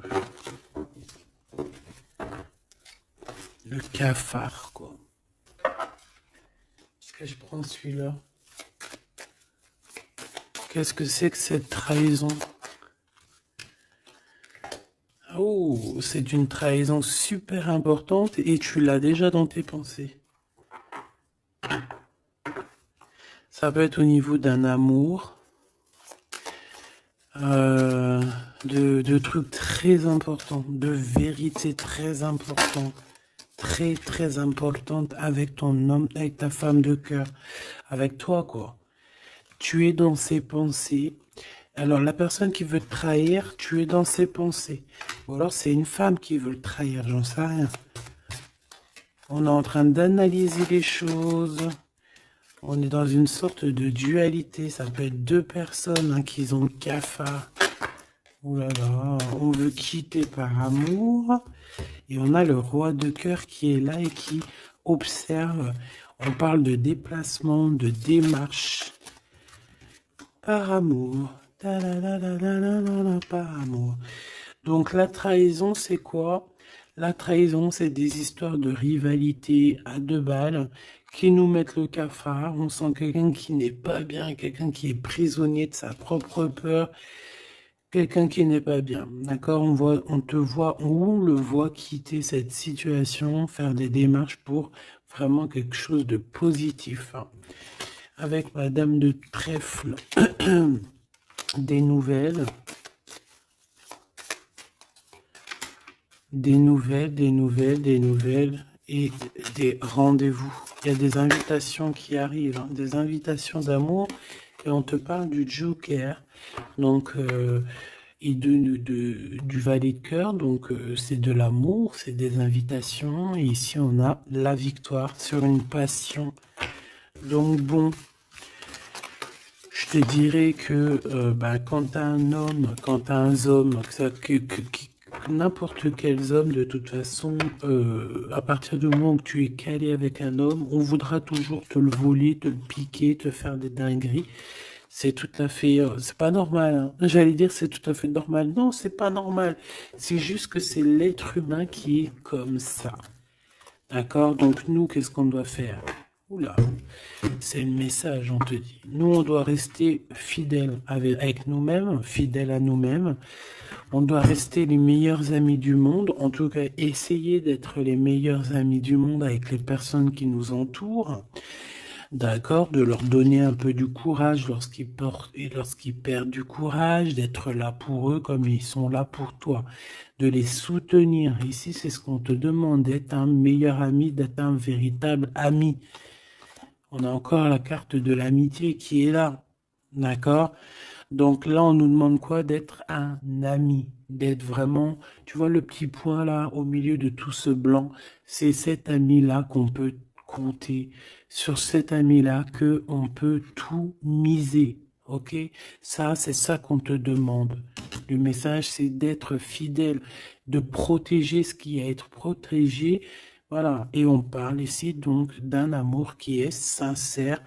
Speaker 1: le cafard, quoi. Est-ce que je prends celui-là? Qu'est-ce que c'est que cette trahison? Oh, c'est une trahison super importante et tu l'as déjà dans tes pensées. Ça peut être au niveau d'un amour, de trucs très importants, de vérités très importantes, très importantes avec ton homme, avec ta femme de cœur, avec toi, quoi. Tu es dans ses pensées. Alors, la personne qui veut te trahir, tu es dans ses pensées. Ou alors, c'est une femme qui veut le trahir, j'en sais rien. On est en train d'analyser les choses. On est dans une sorte de dualité. Ça peut être deux personnes, hein, qui ont le cafard. Ouh là là, on veut quitter par amour. Et on a le roi de cœur qui est là et qui observe. On parle de déplacement, de démarche. Par amour. Par amour. Donc la trahison, c'est quoi? La trahison, c'est des histoires de rivalité à deux balles qui nous mettent le cafard. On sent quelqu'un qui n'est pas bien, quelqu'un qui est prisonnier de sa propre peur, quelqu'un qui n'est pas bien. D'accord? On le voit quitter cette situation, faire des démarches pour vraiment quelque chose de positif, hein. Avec Madame de Trèfle, des nouvelles. Des nouvelles et des rendez-vous. Il y a des invitations qui arrivent, hein, des invitations d'amour, et on te parle du Joker, donc et du valet de cœur, donc c'est de l'amour, c'est des invitations, et ici on a la victoire sur une passion. Donc bon, je te dirais que quand t'as un homme, quand t'as un homme, n'importe quel homme, de toute façon, à partir du moment où tu es calé avec un homme, on voudra toujours te le voler, te le piquer, te faire des dingueries. C'est tout à fait, c'est pas normal, hein. J'allais dire c'est tout à fait normal. Non, c'est pas normal. C'est juste que c'est l'être humain qui est comme ça. D'accord? Donc nous, qu'est-ce qu'on doit faire? Oula, c'est le message, on te dit. Nous, on doit rester fidèles avec nous-mêmes, fidèles à nous-mêmes. On doit rester les meilleurs amis du monde, en tout cas essayer d'être les meilleurs amis du monde avec les personnes qui nous entourent. D'accord, de leur donner un peu du courage lorsqu'ils portent et lorsqu'ils perdent du courage, d'être là pour eux comme ils sont là pour toi, de les soutenir. Ici, c'est ce qu'on te demande, d'être un meilleur ami, d'être un véritable ami. On a encore la carte de l'amitié qui est là, d'accord? Donc là, on nous demande quoi? D'être un ami, d'être vraiment, tu vois le petit point là au milieu de tout ce blanc, c'est cet ami-là qu'on peut compter, sur cet ami-là que on peut tout miser, ok? Ça, c'est ça qu'on te demande. Le message, c'est d'être fidèle, de protéger ce qui est à être protégé. Voilà, et on parle ici donc d'un amour qui est sincère,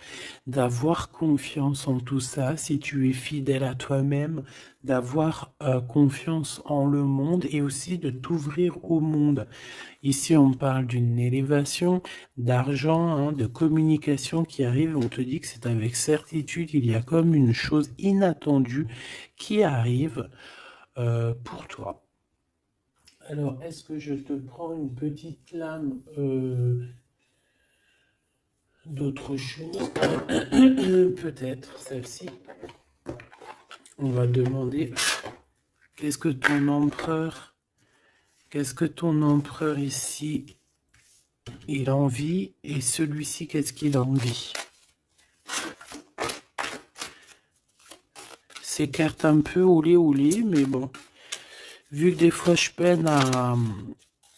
Speaker 1: d'avoir confiance en tout ça, si tu es fidèle à toi-même, d'avoir confiance en le monde et aussi de t'ouvrir au monde. Ici, on parle d'une élévation, d'argent, hein, de communication qui arrive. On te dit que c'est avec certitude, il y a comme une chose inattendue qui arrive pour toi. Alors, est-ce que je te prends une petite lame d'autre chose? Peut-être celle-ci. On va demander qu'est-ce que ton empereur ici, il a envie, et celui-ci, qu'est-ce qu'il a envie? Ces cartes un peu olé, mais bon. Vu que des fois je peine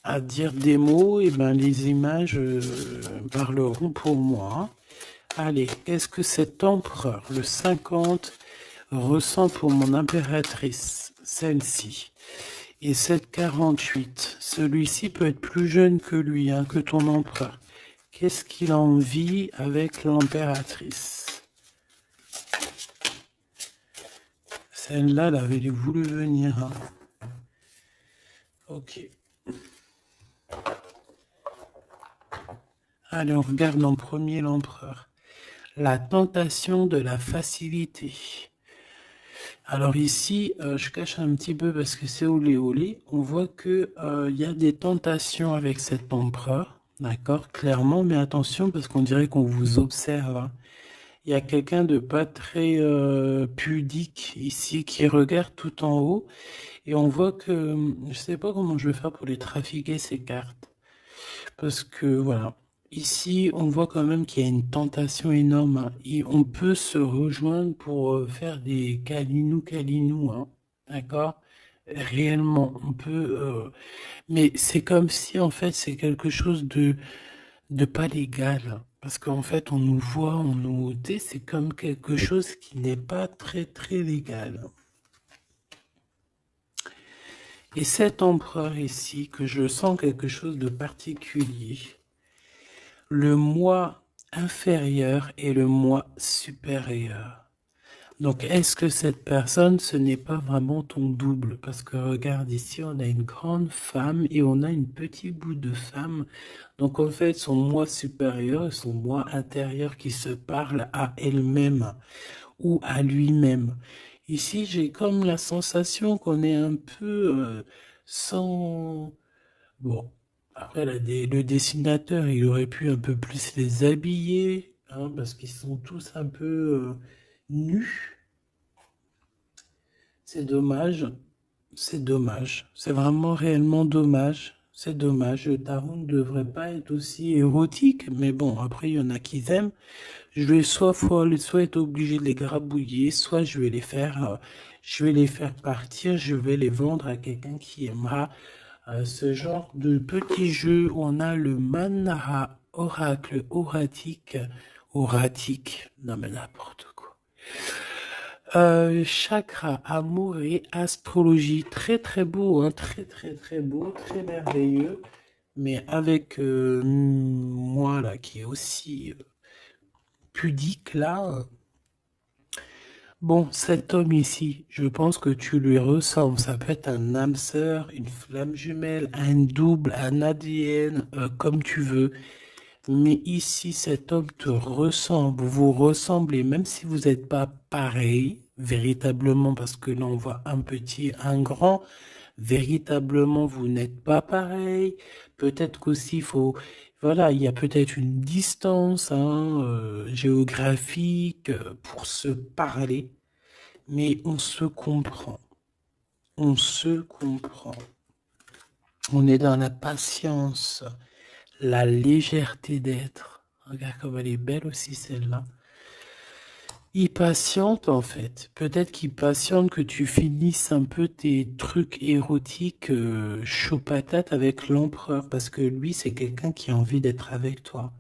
Speaker 1: à dire des mots, et ben les images parleront pour moi. Allez, qu'est-ce que cet empereur, le 50, ressent pour mon impératrice, celle-ci? Et cette 48, celui-ci peut être plus jeune que lui, hein, que ton empereur. Qu'est-ce qu'il a envie avec l'impératrice? Celle-là, elle avait voulu venir. Hein. Ok. Allez, on regarde en premier l'empereur. La tentation de la facilité. Alors ici, je cache un petit peu parce que c'est olé. On voit que y a des tentations avec cet empereur, d'accord, clairement, mais attention parce qu'on dirait qu'on vous observe. Hein. Il y a quelqu'un de pas très pudique ici qui regarde tout en haut et on voit que je sais pas comment je vais faire pour les trafiquer ces cartes parce que voilà. Ici, on voit quand même qu'il y a une tentation énorme. Hein. Et on peut se rejoindre pour faire des câlinous, hein. D'accord? Réellement, on peut. Mais c'est comme si, en fait, c'est quelque chose de pas légal. Parce qu'en fait, on nous voit, on nous. Tu sais, c'est comme quelque chose qui n'est pas très, très légal. Et cet empereur ici, que je sens quelque chose de particulier. Le moi inférieur et le moi supérieur. Donc, est-ce que cette personne, ce n'est pas vraiment ton double? Parce que regarde, ici, on a une grande femme et on a une petite bout de femme. Donc, en fait, son moi supérieur et son moi intérieur qui se parlent à elle-même ou à lui-même. Ici, j'ai comme la sensation qu'on est un peu sans... Bon, après, le dessinateur, il aurait pu un peu plus les habiller, hein, parce qu'ils sont tous un peu nus. C'est dommage, c'est dommage. C'est vraiment réellement dommage. C'est dommage. Le tarot ne devrait pas être aussi érotique, mais bon, après, il y en a qui aiment. Je vais soit être obligé de les grabouiller, soit je vais les faire partir, je vais les vendre à quelqu'un qui aimera ce genre de petit jeu où on a le manara oracle oratique, non mais n'importe quoi. Chakra, amour et astrologie, très très beau, hein, très très très beau, très merveilleux, mais avec moi là qui est aussi pudique là. Bon, cet homme ici, je pense que tu lui ressembles. Ça peut être un âme sœur, une flamme jumelle, un double, un ADN, comme tu veux. Mais ici, cet homme te ressemble, vous ressemblez, même si vous n'êtes pas pareil, véritablement, parce que là, on voit un petit, un grand, véritablement, vous n'êtes pas pareil. Peut-être qu'aussi, il faut, voilà, il y a peut-être une distance hein, géographique pour se parler, mais on se comprend. On se comprend. On est dans la patience, la légèreté d'être. Regarde comme elle est belle aussi celle-là. Il patiente en fait. Peut-être qu'il patiente que tu finisses un peu tes trucs érotiques chaud patate avec l'empereur. Parce que lui, c'est quelqu'un qui a envie d'être avec toi.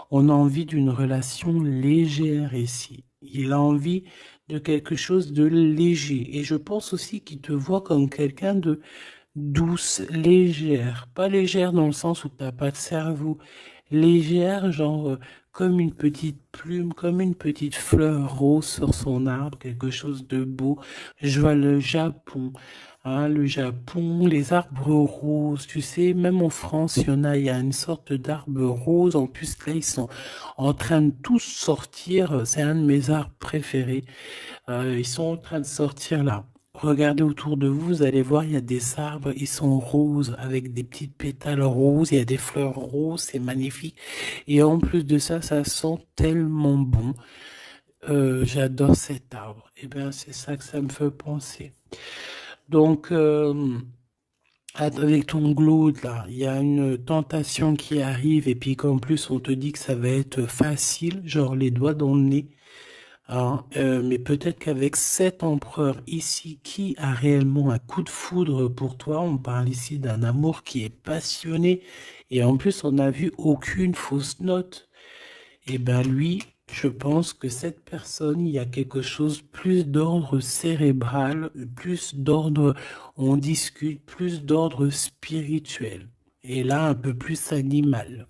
Speaker 1: On a envie d'une relation légère ici. Il a envie de quelque chose de léger. Et je pense aussi qu'il te voit comme quelqu'un de douce, légère. Pas légère dans le sens où t'as pas de cerveau. Légère, genre comme une petite plume, comme une petite fleur rose sur son arbre, quelque chose de beau. Je vois le Japon. Hein, le Japon, les arbres roses, tu sais, même en France, il y a une sorte d'arbre rose. En plus, là, ils sont en train de tous sortir. C'est un de mes arbres préférés. Ils sont en train de sortir là. Regardez autour de vous, vous allez voir, il y a des arbres, ils sont roses, avec des petites pétales roses, il y a des fleurs roses, c'est magnifique. Et en plus de ça, ça sent tellement bon. J'adore cet arbre. Et bien, c'est ça que ça me fait penser. Donc, avec ton glaude là, il y a une tentation qui arrive et puis qu'en plus on te dit que ça va être facile, genre les doigts dans le nez. Hein, mais peut-être qu'avec cet empereur ici qui a réellement un coup de foudre pour toi, on parle ici d'un amour qui est passionné et en plus on n'a vu aucune fausse note. Et ben lui, je pense que cette personne, il y a quelque chose plus d'ordre cérébral, plus d'ordre, on discute, plus d'ordre spirituel. Et là, un peu plus animal.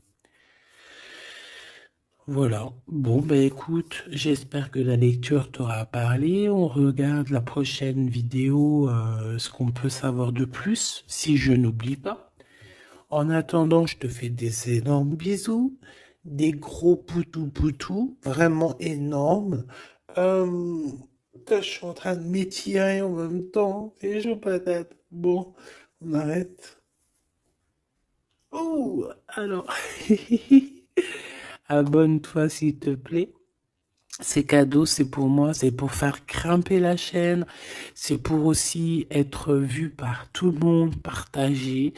Speaker 1: Voilà. Bon, ben écoute, j'espère que la lecture t'aura parlé. On regarde la prochaine vidéo, ce qu'on peut savoir de plus, si je n'oublie pas. En attendant, je te fais des énormes bisous, des gros poutous, vraiment énormes. Euh, je suis en train de m'étirer en même temps, c'est chaud patate. Bon, on arrête. Oh, alors, abonne-toi s'il te plaît. Ces cadeaux, c'est pour moi, c'est pour faire grimper la chaîne, c'est pour aussi être vu par tout le monde, partager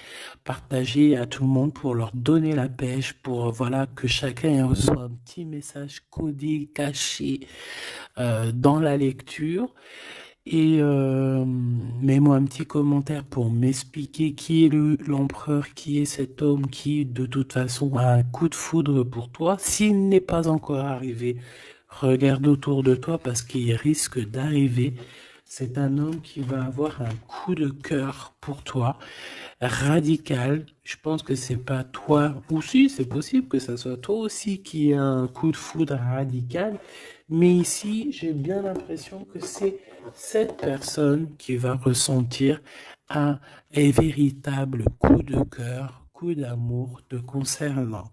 Speaker 1: à tout le monde pour leur donner la pêche, pour voilà que chacun reçoit un petit message codé, caché dans la lecture. Et mets-moi un petit commentaire pour m'expliquer qui est l'empereur, qui est cet homme qui, de toute façon, a un coup de foudre pour toi. S'il n'est pas encore arrivé, regarde autour de toi parce qu'il risque d'arriver. C'est un homme qui va avoir un coup de cœur pour toi, radical. Je pense que c'est pas toi, ou si, c'est possible que ça soit toi aussi qui a un coup de foudre radical. Mais ici, j'ai bien l'impression que c'est cette personne qui va ressentir un véritable coup de cœur, coup d'amour te concernant.